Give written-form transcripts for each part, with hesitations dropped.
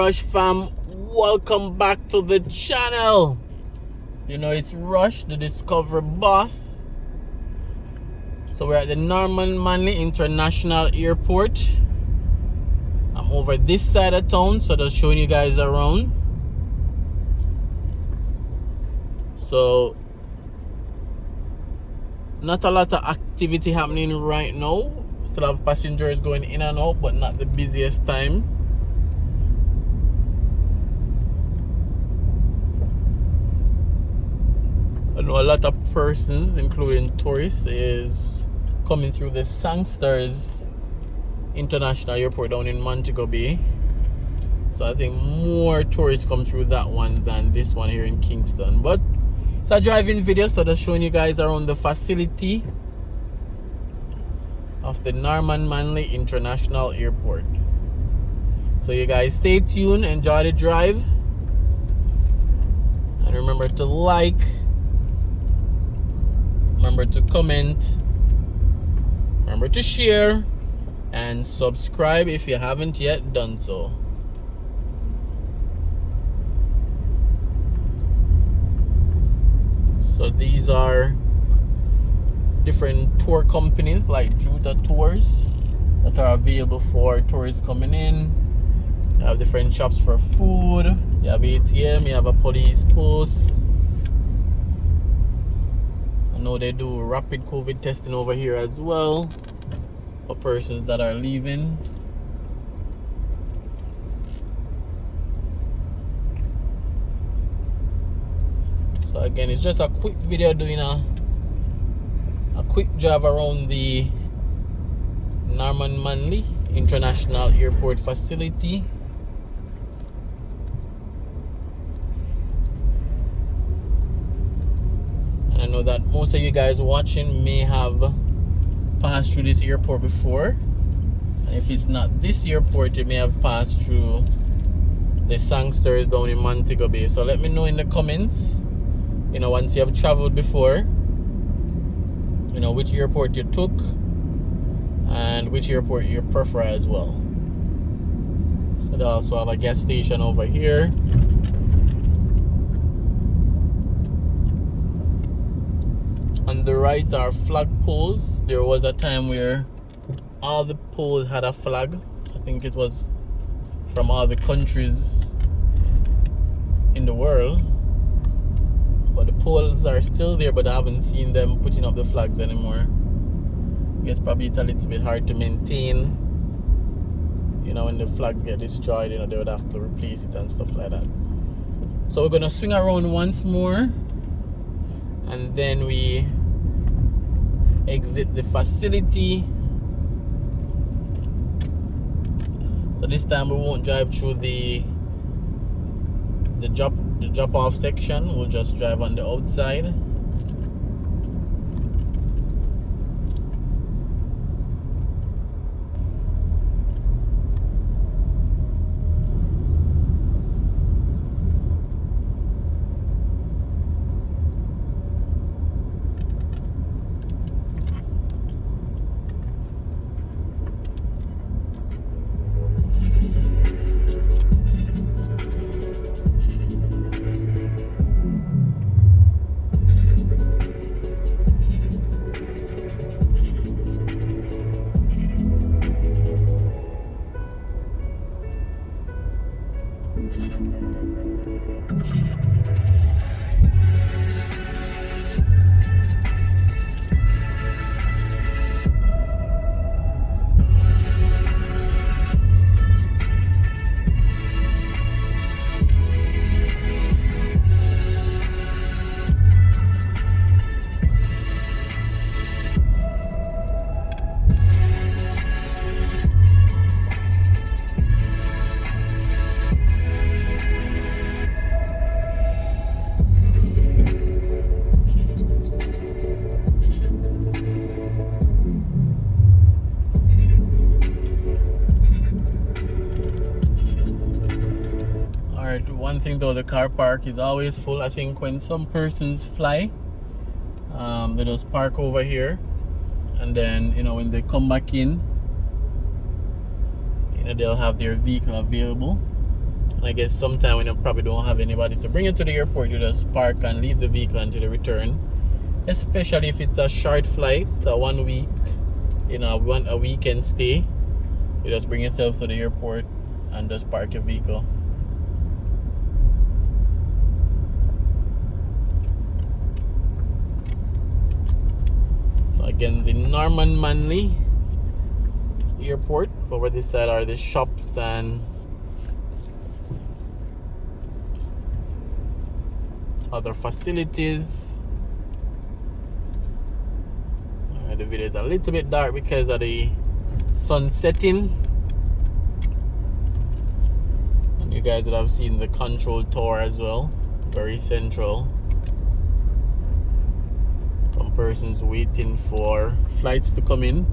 Rush fam, welcome back to the channel. You know it's Rush, the Discover boss. So we're at the Manley International Airport. I'm over this side of town, so just showing you guys around. So not a lot of activity happening right now. Still have passengers going in and out, but not the busiest time. I know a lot of persons, including tourists, is coming through the Sangsters International Airport down in Montego Bay. So I think more tourists come through that one than this one here in Kingston. But it's a driving video, so just showing you guys around the facility of the Manley International Airport. So you guys stay tuned, enjoy the drive, and remember to like, remember to comment, remember to share, and subscribe if you haven't yet done so. So these are different tour companies like Juta Tours that are available for tourists coming in. You have different shops for food, you have ATM, you have a police post. I know they do rapid COVID testing over here as well for persons that are leaving. So again, it's just a quick video doing a quick drive around the Manley International Airport facility. And I know that most of you guys watching may have passed through this airport before, and if it's not this airport, you may have passed through the Sangsters down in Montego Bay. So let me know in the comments, you know, once you have traveled before, you know, which airport you took and which airport you prefer as well. So they also have a gas station over here. On the right are flag poles. There was a time where all the poles had a flag. I think it was from all the countries in the world. But the poles are still there, but I haven't seen them putting up the flags anymore. I guess probably it's a little bit hard to maintain. You know, when the flags get destroyed, you know, they would have to replace it and stuff like that. So we're gonna swing around once more, and then we exit the facility. So this time we won't drive through the drop off section. We'll just drive on the outside. One thing though, the car park is always full. I think when some persons fly, they just park over here, and then, you know, when they come back in, you know, they'll have their vehicle available. And I guess sometime when you probably don't have anybody to bring you to the airport, you just park and leave the vehicle until you return. Especially if it's a short flight, a 1 week, a weekend stay. You just bring yourself to the airport and just park your vehicle. So again, the Norman Manley airport. Over this side are the shops and other facilities. The video is a little bit dark because of the sun setting. And you guys would have seen the control tower as well. Very central. Some persons waiting for flights to come in.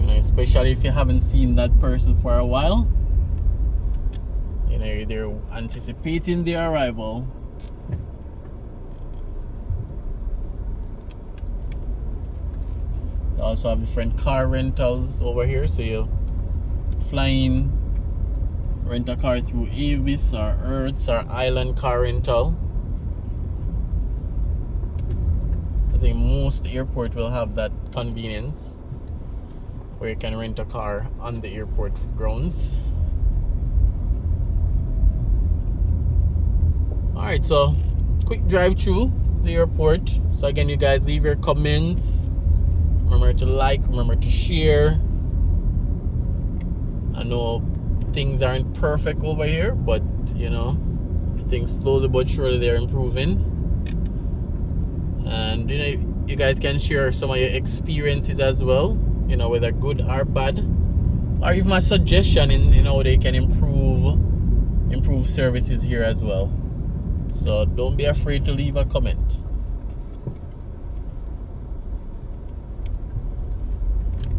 Especially if you haven't seen that person for a while. They're anticipating their arrival. They also have different car rentals over here. So you're flying, rent a car through Avis or Hertz or Island Car Rental. I think most airports will have that convenience where you can rent a car on the airport grounds. Alright, so quick drive through the airport. So again, you guys leave your comments. Remember to like, remember to share. I know things aren't perfect over here, but I think slowly but surely they're improving. And you guys can share some of your experiences as well, whether good or bad, or even a suggestion in how they can improve services here as well. So don't be afraid to leave a comment.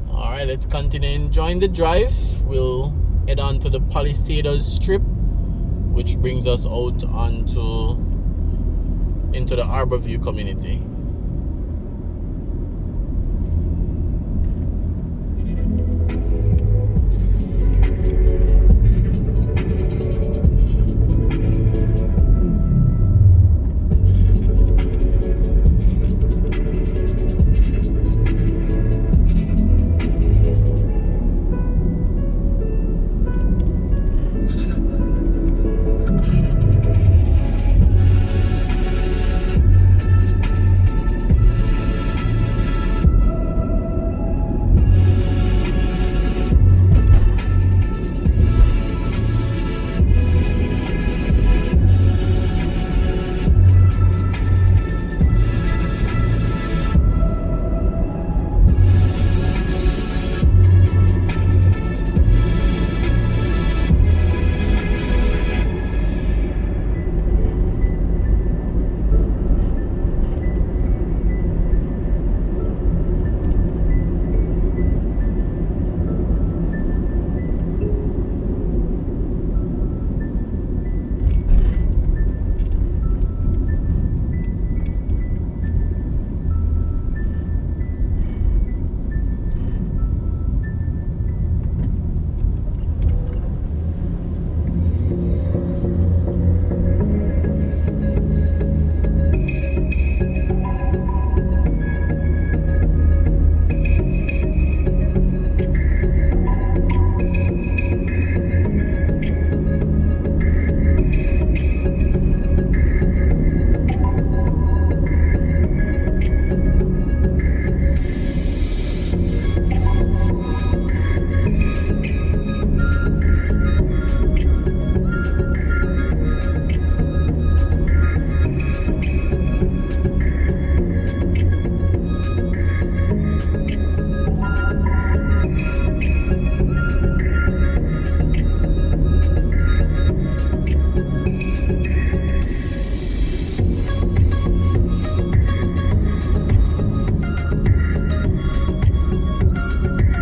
Alright, let's continue enjoying the drive. We'll head on to the Palisadoes strip, which brings us out into the Harborview community.